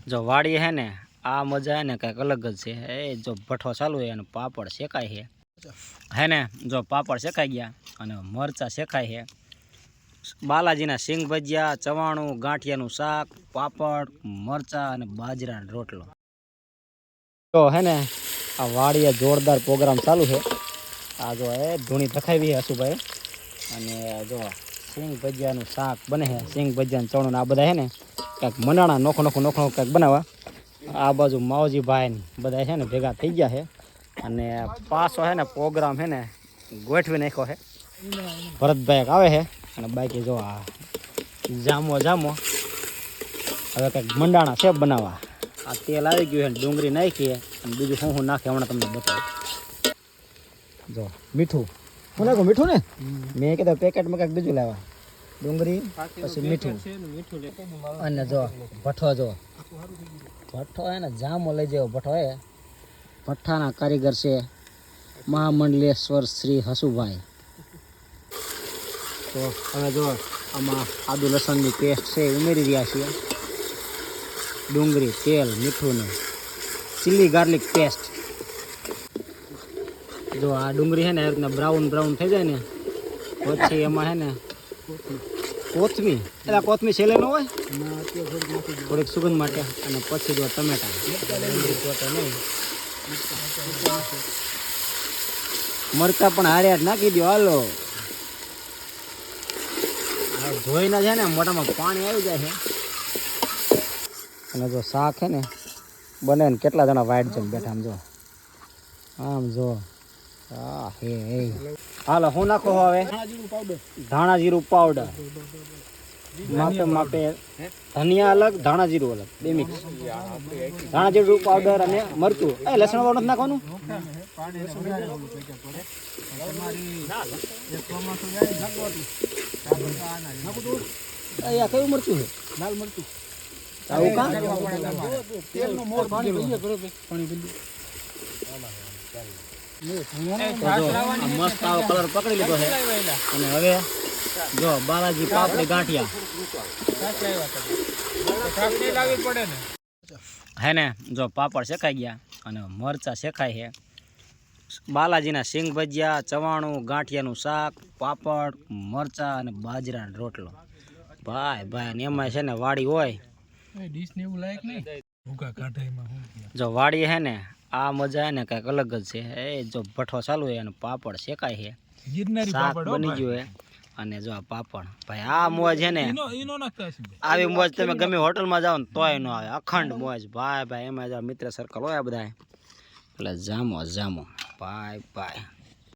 જો વાડી હે ને આ મજા હે ને કંઈક અલગ જ છે એ જો ભઠ્ઠો ચાલુ હે અને પાપડ શેકાય હે ને જો પાપડ શેકાઈ ગયા અને મરચાં શેકાય હે બાલાજીના સિંગ ભજીયા ચવાણું ગાંઠિયાનું શાક પાપડ મરચાં અને બાજરાનો રોટલો તો હે ને આ વાડીએ જોરદાર પ્રોગ્રામ ચાલુ છે આ જો એ ધૂણી ધખાવી હે હસુભાઈ અને જો સિંગ ભજીયાનું શાક બને છે સિંગ ભજીયાનું ચવાણું આ બધા હે ને કંઈક મંડાણા નોખો કંઈક બનાવવા આ બાજુ માવજીભાઈ બધા છે ને ભેગા થઈ ગયા છે અને પાછો છે ને પ્રોગ્રામ છે ને ગોઠવી નાખ્યો છે ભરતભાઈ આવે છે અને બાકી જો આ જામો હવે કંઈક મંડાણા છે બનાવવા આ તેલ આવી ગયું છે ડુંગળી નાખીએ અને બીજું શું નાખે હમણાં તમને બતાવું જો મીઠું શું નાખું મીઠું ને મેં કીધું પેકેટમાં કંઈક બીજું લાવવા ડુંગળી પછી મીઠું અને જો ભઠ્ઠો હે ને જામો લઈ જાવ ભઠ્ઠો હે ભઠ્ઠાના કારીગર છે મહામંડલેશ્વર શ્રી હસુભાઈ તો હવે જો આમાં આદુ લસણની પેસ્ટ છે ઉમેરી રહ્યા છીએ ડુંગળી તેલ મીઠું ને ચીલી ગાર્લિક પેસ્ટ જો આ ડુંગળી છે ને એ રીતના બ્રાઉન થઈ જાય ને પછી એમાં છે ને કોથમી એટલે કોથમી છેલ્લે ન હોય થોડીક સુગંધ માટે અને પછી જો ટમેટા મરચાં પણ હારે નાખી દો હાલો ધોઈને છે ને મોઢામાં પાણી આવી જાય છે અને જો શાક છે ને બને ને કેટલા જણા વાઈટ જઈને બેઠા આમ જો હા હે હાલો હું નાખો હવે ધાણા જીરું પાવડર માપે ધનિયા અલગ ધાણા જીરું અલગ બે મિક્સ ધાણા જીરું પાવડર અને મરચું લસણ વાળું નથી નાખવાનું કયું મરચું છે લાલ મરચું આવું કા મસ્ત આવો કલર પકડી લીધો છે અને હવે જો બાલાજી પાપડી ગાંઠિયા હે ને જો પાપડ શેકાઈ ગયા અને મરચાં શેકાય છે બાલાજીના સિંગ ભજીયા ચવાણું ગાંઠિયાનું શાક પાપડ મરચાં અને બાજરાનો રોટલો ભાઈ ને એમાં છે ને વાડી હોય જો વાડી હે ને આ મજા હે ને કંઈક અલગ જ છે એ જો ભઠ્ઠો ચાલુ હે અને પાપડ શેકાય છે શાક બની ગયું હે અને જો આ પાપડ ભાઈ આ મોજ છે ને આવી મોજ તમે ગમે હોટલમાં જાઓ ને તોય ન આવે અખંડ મોજ ભાઈ એમાં જો મિત્ર સર્કલ હોય બધા એટલે જામો ભાઈ